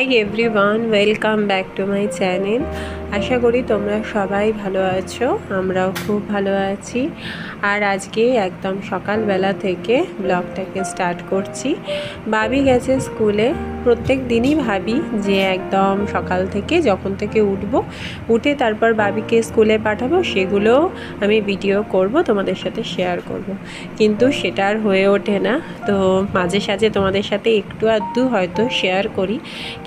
High everyone, welcome back to my channel. আশা করি তোমরা সবাই ভালো আছো, আমরাও খুব ভালো আছি। আর আজকে একদম সকালবেলা থেকে ব্লগটাকে স্টার্ট করছি। বাবি গেছে স্কুলে। প্রত্যেক দিনই ভাবি যে একদম সকাল থেকে যখন থেকে উঠে তারপর বাবিকে স্কুলে পাঠাবো, সেগুলো আমি ভিডিও করব, তোমাদের সাথে শেয়ার করব। কিন্তু সেটা আর হয়ে ওঠে না। তো মাঝে সাঝে তোমাদের সাথে একটু আধটু হয়তো শেয়ার করি,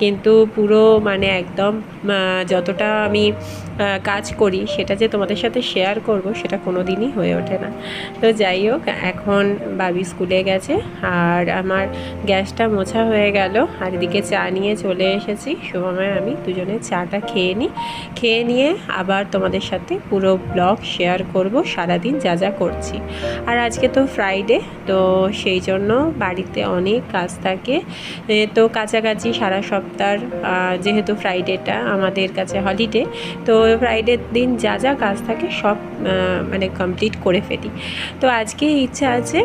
কিন্তু পুরো মানে একদম যতটা আমি কাজ করি সেটা যে তোমাদের সাথে শেয়ার করব সেটা কোনো দিনই হয়ে ওঠে না। তো যাই হোক, এখন বাবি স্কুলে গেছে আর আমার গ্যাসটা মোছা হয়ে গেল। আর এদিকে চা নিয়ে চলে এসেছি। শুভময় আমি দুজনে চাটা খেয়ে নিয়ে আবার তোমাদের সাথে পুরো ব্লগ শেয়ার করব, সারাদিন যা যা করছি। আর আজকে তো ফ্রাইডে, তো সেই জন্য বাড়িতে অনেক কাজ থাকে। তো কাছাকাছি সারা সপ্তাহ, যেহেতু ফ্রাইডেটা আমাদের কাছে হলিডে, তো ফ্রাইডের দিন যা যা কাজ থাকে সব মানে কমপ্লিট করে ফেলি। তো আজকে ইচ্ছা আছে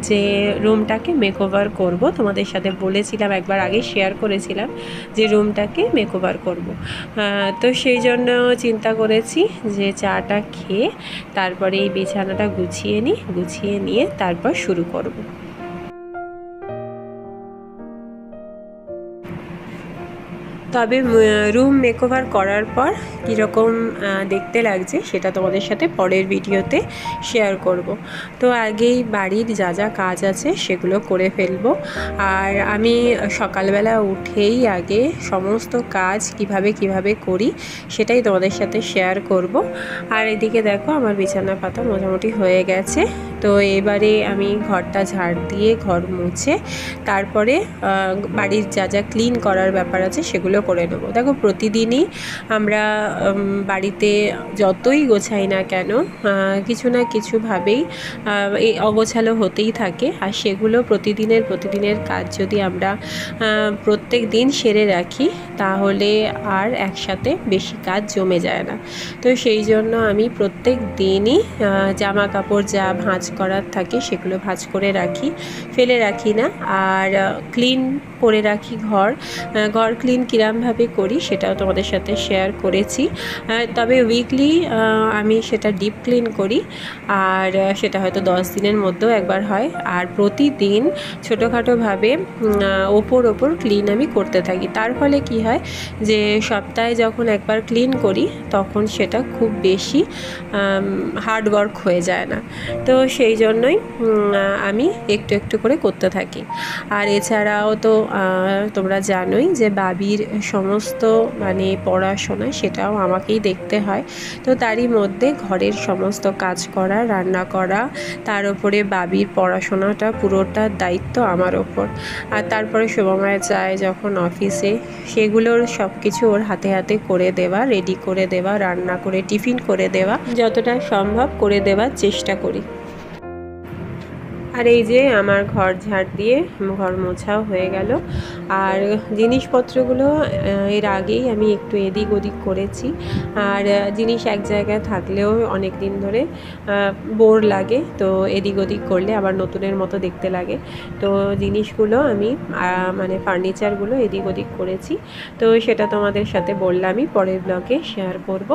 যে রুমটাকে মেকওভার করব। তোমাদের সাথে বলেছিলাম, একবার আগে শেয়ার করেছিলাম যে রুমটাকে মেকওভার করব। তো সেই জন্য চিন্তা করেছি যে চাটা খেয়ে তারপরে এই বিছানাটা গুছিয়ে নিয়ে তারপর শুরু করব। তবে রুম মেকওভার করার পর কীরকম দেখতে লাগছে সেটা তোমাদের সাথে পরের ভিডিওতে শেয়ার করব। তো আগেই বাড়ির যা যা কাজ আছে সেগুলো করে ফেলবো। আর আমি সকালবেলা উঠেই আগে সমস্ত কাজ কিভাবে করি সেটাই তোমাদের সাথে শেয়ার করব। আর এদিকে দেখো, আমার বিছানা পাতা মোটামুটি হয়ে গেছে। তো এবারে আমি ঘরটা ঝাড় দিয়ে ঘর মুছে তারপরে বাড়ির যা যা ক্লিন করার ব্যাপার আছে সেগুলো করে নেবো। দেখো, প্রতিদিনই আমরা বাড়িতে যতই গোছাই না কেন কিছু না কিছুভাবেই এই অগোছালো হতেই থাকে। আর সেগুলো প্রতিদিনের কাজ যদি আমরা প্রত্যেক দিন সেরে রাখি তাহলে আর একসাথে বেশি কাজ জমে যায় না। তো সেই জন্য আমি প্রত্যেক দিনই জামা কাপড় যা ভাঁজ করার থাকে সেগুলো ভাঁজ করে রাখি, ফেলে রাখি না। আর ক্লিন করে রাখি ঘর ক্লিন কিরমভাবে করি সেটাও তোমাদের সাথে শেয়ার করেছি। তবে উইকলি আমি সেটা ডিপ ক্লিন করি, আর সেটা হয়তো 10 দিনের মধ্যেও একবার হয়। আর প্রতিদিন ছোটোখাটোভাবে ওপর ক্লিন আমি করতে থাকি। তার ফলে কি হয় যে সপ্তাহে যখন একবার ক্লিন করি তখন সেটা খুব বেশি হার্ড ওয়ার্ক হয়ে যায় না। তো সেই জন্যই আমি একটু করে করতে থাকি। আর এছাড়াও তো তোমরা জানোই যে বাবির সমস্ত মানে পড়াশোনা সেটাও আমাকেই দেখতে হয়। তো তারই মধ্যে ঘরের সমস্ত কাজ করা, রান্না করা, তার উপরে বাবির পড়াশোনাটা পুরোটার দায়িত্ব আমার ওপর। আর তারপরে শুভময় যায় যখন অফিসে, সেগুলোর সব কিছু ওর হাতে করে দেওয়া, রেডি করে দেওয়া, রান্না করে টিফিন করে দেওয়া, যতটা সম্ভব করে দেওয়ার চেষ্টা করি। আর এই যে আমার ঘর ঝাড় দিয়ে ঘর মোছাও হয়ে গেল। আর জিনিসপত্রগুলো এর আগেই আমি একটু এদিক ওদিক করেছি। আর জিনিস এক জায়গায় থাকলেও অনেক দিন ধরে বোর লাগে, তো এদিক ওদিক করলে আবার নতুনের মতো দেখতে লাগে। তো জিনিসগুলো আমি মানে ফার্নিচারগুলো এদিক ওদিক করেছি। তো সেটা তোমাদের সাথে বললামই, পরের ব্লগে শেয়ার করব।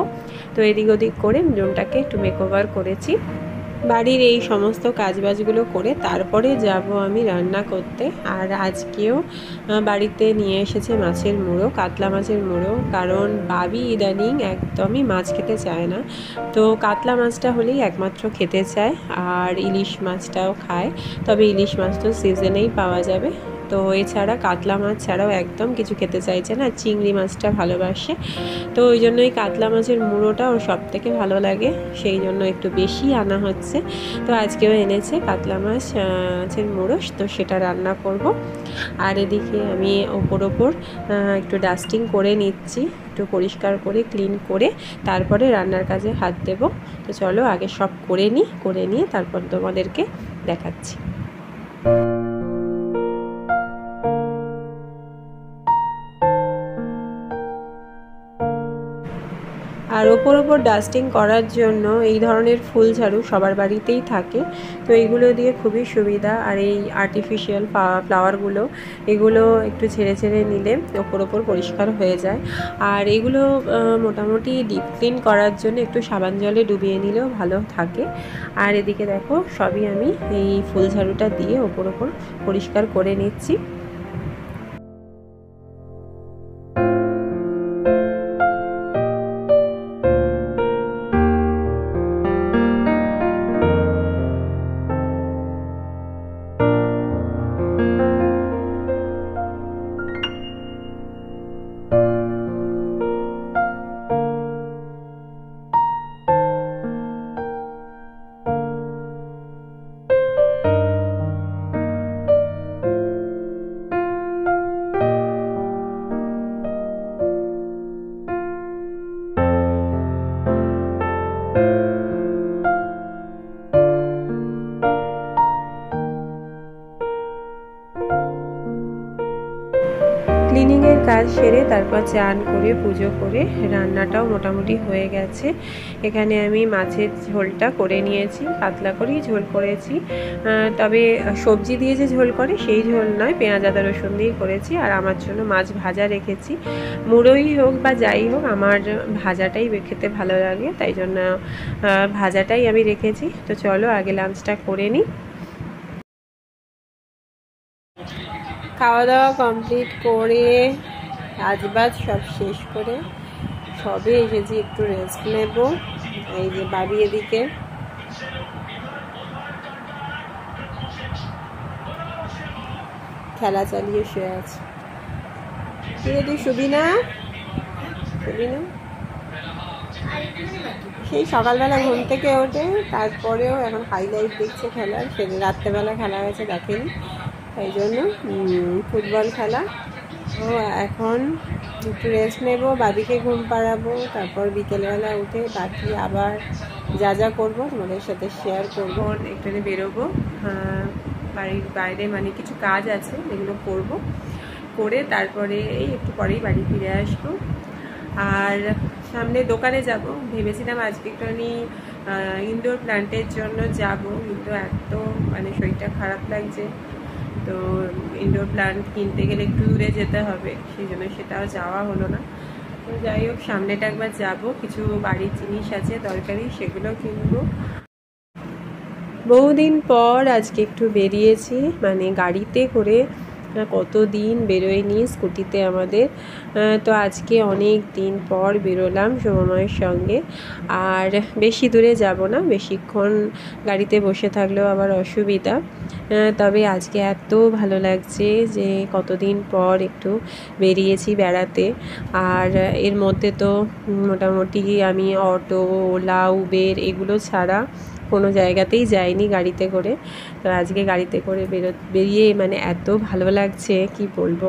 তো এদিক ওদিক করে রুমটাকে একটু মেকওভার করেছি। বাড়ির এই সমস্ত কাজবাজগুলো করে তারপরে যাব আমি রান্না করতে। আর আজকেও বাড়িতে নিয়ে এসেছে মাছের মুড়ো, কাতলা মাছের মুড়ো, কারণ বাবি ইদানিং একদমই মাছ খেতে চায় না। তো কাতলা মাছটা হলেই একমাত্র খেতে চায়, আর ইলিশ মাছটাও খায়। তবে ইলিশ মাছ তো সিজনেই পাওয়া যাবে। তো এছাড়া কাতলা মাছ ছাড়াও একদম কিছু খেতে চাইছে না। চিংড়ি মাছটা ভালোবাসে, তো ওই জন্যই কাতলা মাছের মুড়োটা ওর সব থেকে ভালো লাগে, সেই জন্য একটু বেশি আনা হচ্ছে। তো আজকেও এনেছে কাতলা মাছের মুড়ো, তো সেটা রান্না করব। আর এদিকে আমি ওপর একটু ডাস্টিং করে নিচ্ছি, একটু পরিষ্কার করে ক্লিন করে তারপরে রান্নার কাজে হাত দেব। তো চলো আগে সব করে নিয়ে তারপর তোমাদেরকে দেখাচ্ছি। আর ওপর ডাস্টিং করার জন্য এই ধরনের ফুল ঝাড়ু সবার বাড়িতেই থাকে। তো এইগুলো দিয়ে খুবই সুবিধা। আর এই আর্টিফিশিয়াল ফ্লাওয়ারগুলো এগুলো একটু ছেড়ে ছেড়ে নিলে ওপর পরিষ্কার হয়ে যায়। আর এগুলো মোটামুটি ডিপ ক্লিন করার জন্য একটু সাবান জলে ডুবিয়ে নিলেও ভালো থাকে। আর এদিকে দেখো সবই আমি এই ফুল ঝাড়ুটা দিয়ে ওপর পরিষ্কার করে নিচ্ছি। ক্লিনিংয়ের কাজ সেরে তারপর চান করে পুজো করে রান্নাটাও মোটামুটি হয়ে গেছে। এখানে আমি মাছের ঝোলটা করে নিয়েছি, পাতলা করেই ঝোল করেছি। তবে সবজি দিয়ে যে ঝোল করে সেই ঝোল নয়, পেঁয়াজ আদা রসুন দিয়ে করেছি। আর আমার জন্য মাছ ভাজা রেখেছি। মুড়োই হোক বা যাই হোক, আমার ভাজাটাই খেতে ভালো লাগে, তাই জন্য ভাজাটাই আমি রেখেছি। তো চলো আগে লাঞ্চটা করে নিই। খাওয়া দাওয়া কমপ্লিট করে কাজবাজ সব শেষ করে সবে এসেছি একটু রেস্ট নেব। এই যে বাড়ি এদিকে খেলা চালিয়ে শুয়ে আছে। তুই শুবি না? সেই সকালবেলা ঘুম থেকে ওঠে, তারপরেও এখন হাইলাইট দেখছে খেলার। সেদিন রাত্রেবেলা খেলা হয়েছে দেখেনি, তাই জন্য ফুটবল খেলা। ও এখন একটু রেস্ট নেব, বাবিকে ঘুম পাড়াবো, তারপর বিকেলবেলা উঠে বাকি আবার যা করবো তোমাদের সাথে শেয়ার করবো। একটুখানি বেরোবো বাড়ির বাইরে, মানে কিছু কাজ আছে যেগুলো করব, করে তারপরে এই একটু পরেই বাড়ি ফিরে আসবো। আর সামনে দোকানে যাব ভেবেছিলাম আজকে একটুখানি ইনডোর প্ল্যান্টের জন্য যাব, কিন্তু এত মানে শরীরটা খারাপ লাগছে, তো ইনডোর প্ল্যান্ট কিনতে গেলে একটু দূরে যেতে হবে, সেই জন্য সেটাও যাওয়া হলো না। তো যাই হোক, সামনেটা একবার যাব, কিছু বাড়ির জিনিস আছে দরকারি, সেগুলো কিনবো। বহুদিন পর আজকে একটু বেরিয়েছি, মানে গাড়িতে করে কতদিন বেরোয়নি স্কুটিতে আমাদের। তো আজকে অনেক দিন পর বেরোলাম শুভময়ের সঙ্গে। আর বেশি দূরে যাব না, বেশিক্ষণ গাড়িতে বসে থাকলেও আবার অসুবিধা। তবে আজকে এত ভালো লাগছে যে কতদিন পর একটু বেরিয়েছি বেড়াতে। আর এর মধ্যে তো মোটামুটি আমি অটো, ওলা, উবের এগুলো ছাড়া কোনো জায়গাতেই যাইনি গাড়িতে করে। তো আজকে গাড়িতে করে বেরিয়ে মানে এত ভালো লাগছে কি বলবো।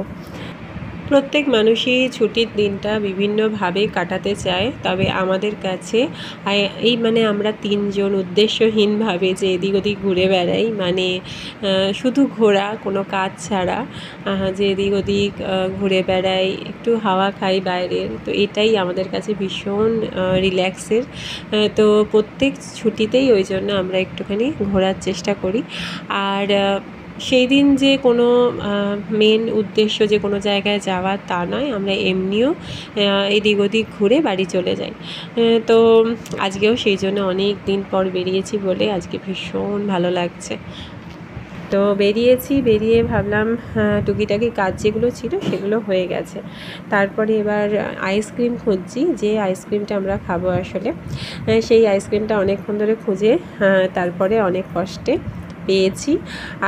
প্রত্যেক মানুষই ছুটির দিনটা বিভিন্নভাবে কাটাতে চায়, তবে আমাদের কাছে এই মানে আমরা তিনজন উদ্দেশ্যহীনভাবে যে এদিক ওদিক ঘুরে বেড়াই, মানে শুধু ঘোরা, কোনো কাজ ছাড়া, যে এদিক ওদিক ঘুরে বেড়াই, একটু হাওয়া খাই বাইরের, তো এটাই আমাদের কাছে ভীষণ রিল্যাক্সের। তো প্রত্যেক ছুটিতেই ওই জন্য আমরা একটুখানি ঘোরার চেষ্টা করি। আর সেই দিন যে কোনো মেন উদ্দেশ্য যে কোনো জায়গায় যাওয়ার তা নয়, আমরা এমনিও এদিক ওদিক ঘুরে বাড়ি চলে যাই। তো আজকেও সেই জন্য অনেক দিন পর বেরিয়েছি বলে আজকে ভীষণ ভালো লাগছে। তো বেরিয়ে ভাবলাম টুকিটাকি কাজ যেগুলো ছিল সেগুলো হয়ে গেছে, তারপরে এবার আইসক্রিম খুঁজছি, যে আইসক্রিমটা আমরা খাবো আসলে। সেই আইসক্রিমটা অনেকক্ষণ ধরে খুঁজে তারপরে অনেক কষ্টে পেয়েছি।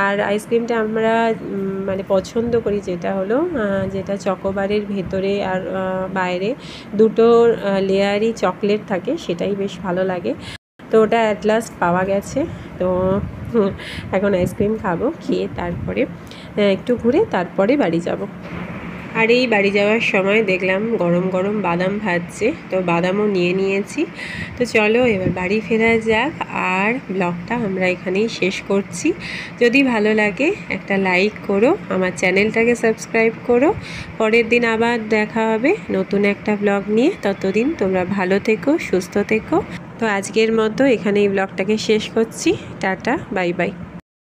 আর আইসক্রিমটা আমরা মানে পছন্দ করি যেটা হলো যেটা চকোবারের ভেতরে আর বাইরে দুটো লেয়ারই চকলেট থাকে, সেটাই বেশ ভালো লাগে। তো ওটা অ্যাট লাস্ট পাওয়া গেছে। তো এখন আইসক্রিম খাবো, খেয়ে তারপরে একটু ঘুরে তারপরে বাড়ি যাব। আর এই বাড়ি যাওয়ার সময় দেখলাম গরম গরম বাদাম ভাজছে, তো বাদামও নিয়ে নিয়েছি। তো চলো এবার বাড়ি ফেরা যাক, আর ব্লগটা আমরা এখানেই শেষ করছি। যদি ভালো লাগে একটা লাইক করো, আমার চ্যানেলটাকে সাবস্ক্রাইব করো। পরের দিন আবার দেখা হবে নতুন একটা ব্লগ নিয়ে। ততদিন তোমরা ভালো থেকো, সুস্থ থেকো। তো আজকের মতো এখানেই ব্লগটাকে শেষ করছি। Tata, bye bye.